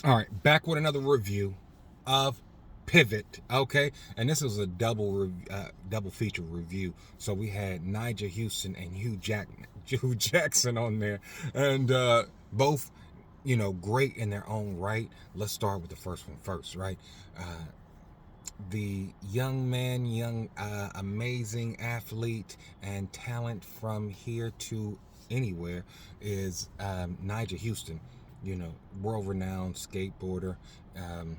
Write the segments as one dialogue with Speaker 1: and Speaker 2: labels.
Speaker 1: All right, back with another review of Pivot. Okay, and this was a double feature review. So we had Nigel Houston and Hugh Jackson on there, and both, great in their own right. Let's start with the first one first, right? The young man, amazing athlete and talent from here to anywhere is Nigel Houston. World renowned skateboarder. Um,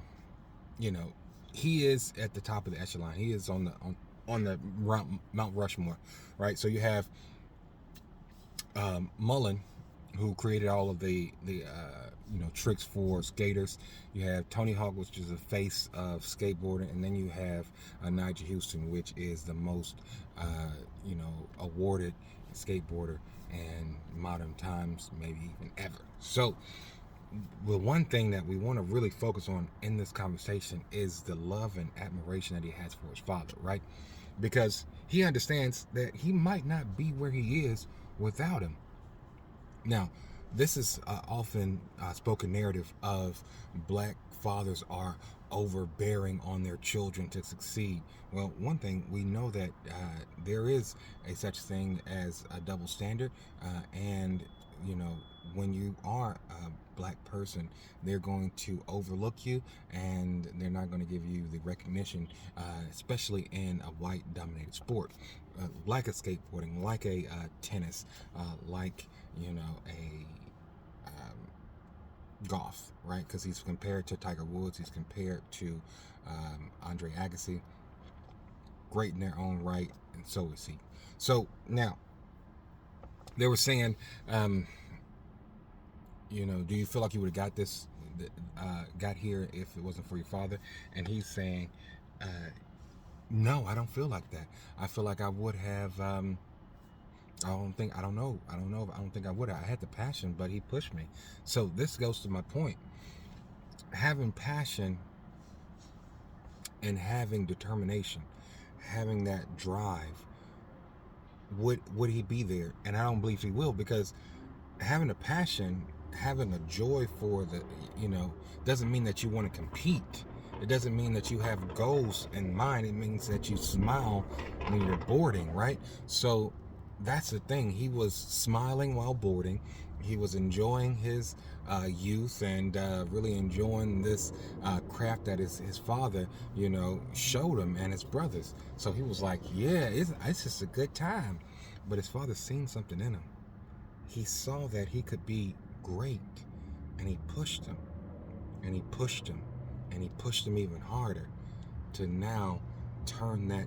Speaker 1: you know, he is at the top of the echelon. He is on the Mount Rushmore, right? So you have Mullen, who created all of the tricks for skaters. You have Tony Hawk, which is the face of skateboarding, and then you have Nigel Houston, which is the most awarded skateboarder in modern times, maybe even ever. So the one thing that we want to really focus on in this conversation is the love and admiration that he has for his father, right? Because he understands that he might not be where he is without him. Now, this is often spoken narrative of black fathers are overbearing on their children to succeed. Well, one thing we know that there is a such thing as a double standard, and you know when you are a black person, they're going to overlook you and they're not going to give you the recognition, especially in a white dominated sport, like a skateboarding, like a tennis, like a golf, right? Because he's compared to Tiger Woods, he's compared to Andre Agassi, great in their own right, and so is he. So now they were saying, do you feel like you would have got here if it wasn't for your father? And he's saying, uh, no, I don't feel like that. I feel like I would have. I don't know. I don't know. I don't think I would have. I had the passion, but he pushed me. So this goes to my point. Having passion and having determination, having that drive, would he be there? And I don't believe he will, because having a passion, having a joy for doesn't mean that you want to compete. It doesn't mean that you have goals in mind. It means that you smile when you're boarding, right? So that's the thing. He was smiling while boarding. He was enjoying his youth and really enjoying this craft that his father, showed him, and his brothers. So he was like, yeah, it's just a good time. But his father seen something in him. He saw that he could be great, and he pushed him, and he pushed him, and he pushed him even harder to now turn that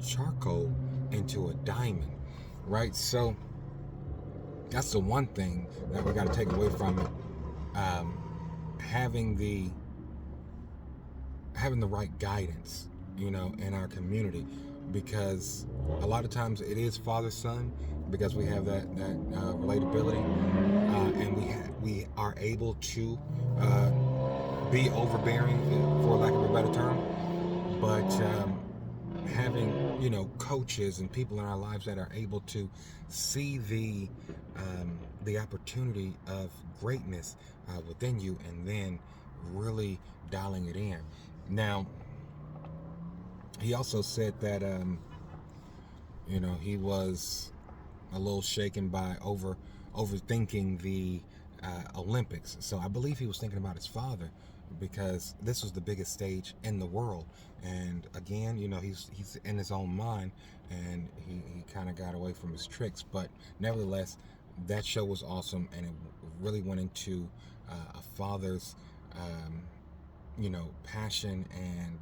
Speaker 1: charcoal into a diamond, right? So that's the one thing that we got to take away from it. Um, having the right guidance, in our community, because a lot of times it is father son, because we have that relatability, and we are able to be overbearing, for lack of a better term, but having coaches and people in our lives that are able to see the opportunity of greatness within you, and then really dialing it in. Now, he also said that he was a little shaken by overthinking the Olympics. So I believe he was thinking about his father, because this was the biggest stage in the world. And again, he's in his own mind, and he kind of got away from his tricks. But nevertheless, that show was awesome, and it really went into a father's passion and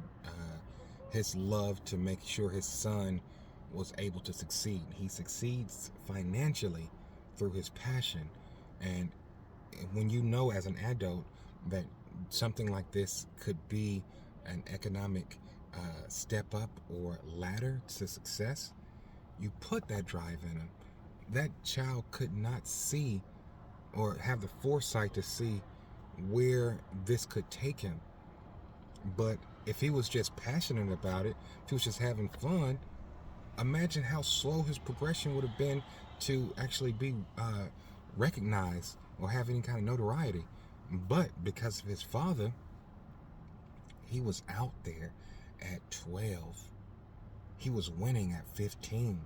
Speaker 1: his love to make sure his son was able to succeed. He succeeds financially through his passion. And when as an adult that something like this could be an economic step up or ladder to success, you put that drive in him. That child could not see or have the foresight to see where this could take him. But if he was just passionate about it, if he was just having fun, imagine how slow his progression would have been to actually be recognized or have any kind of notoriety. But because of his father, he was out there at 12. He was winning at 15.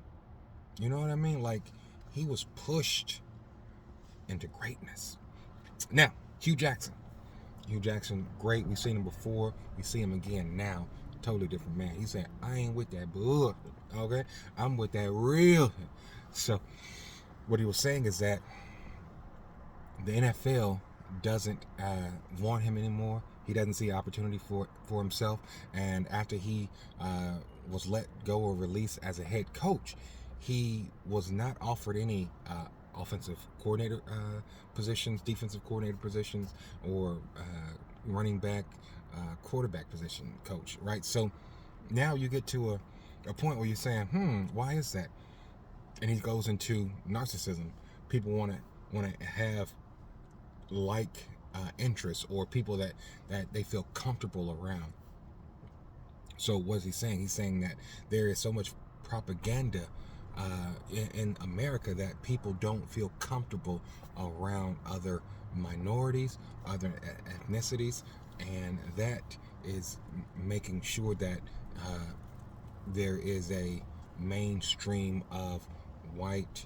Speaker 1: You know what I mean? Like, he was pushed into greatness. Now, Hugh Jackson. Hugh Jackson, great. We've seen him before. We see him again now. Totally different man. He said, I ain't with that bull. Okay? I'm with that real. So, what he was saying is that the NFL doesn't want him anymore. He doesn't see opportunity for himself. And after he was let go or released as a head coach, he was not offered any offensive coordinator positions, defensive coordinator positions, or running back, quarterback position coach, right? So now you get to a point where you're saying, why is that? And he goes into narcissism. People want to have like interests, or people that they feel comfortable around. So what is he saying? He's saying that there is so much propaganda in America that people don't feel comfortable around other minorities, other ethnicities, and that is making sure that there is a mainstream of white,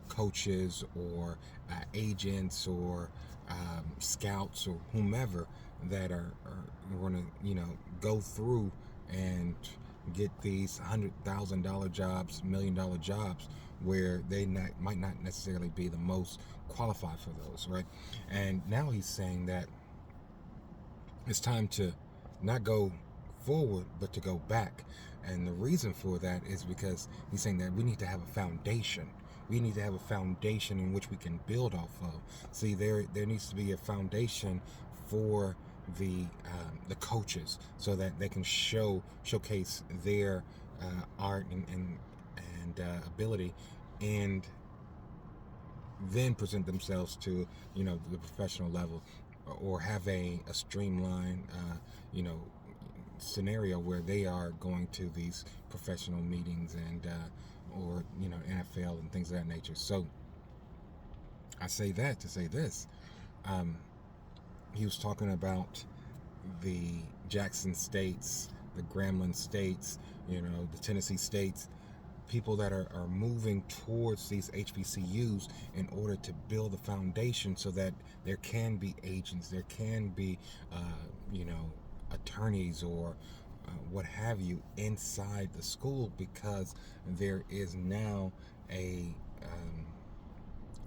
Speaker 1: coaches or agents or scouts or whomever that are going to, go through and get these $100,000 jobs, $1 million jobs, where they might not necessarily be the most qualified for those, right? And now he's saying that it's time to not go forward, but to go back. And the reason for that is because he's saying that we need to have a foundation. We need to have a foundation in which we can build off of. See, there needs to be a foundation for the coaches, so that they can showcase their art and ability, and then present themselves to the professional level, or have a streamlined scenario where they are going to these professional meetings and or NFL and things of that nature. So I say that to say this. He was talking about the Jackson states, the Grambling states, the Tennessee states, people that are moving towards these HBCUs in order to build a foundation so that there can be agents, there can be, attorneys or what have you inside the school, because there is now a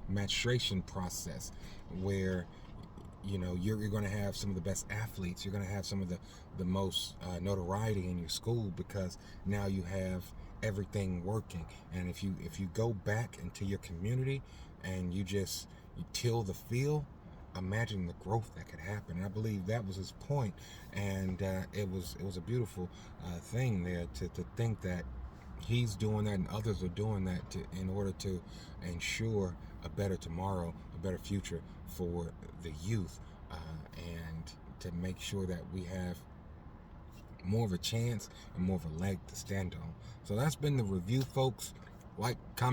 Speaker 1: maturation process where you're going to have some of the best athletes, you're going to have some of the most notoriety in your school, because now you have everything working. And if you go back into your community and you till the field, imagine the growth that could happen. And I believe that was his point, and it was a beautiful thing there to think that he's doing that and others are doing that in order to ensure a better tomorrow, a better future for the youth, and to make sure that we have more of a chance and more of a leg to stand on. So that's been the review, folks. Like, comment.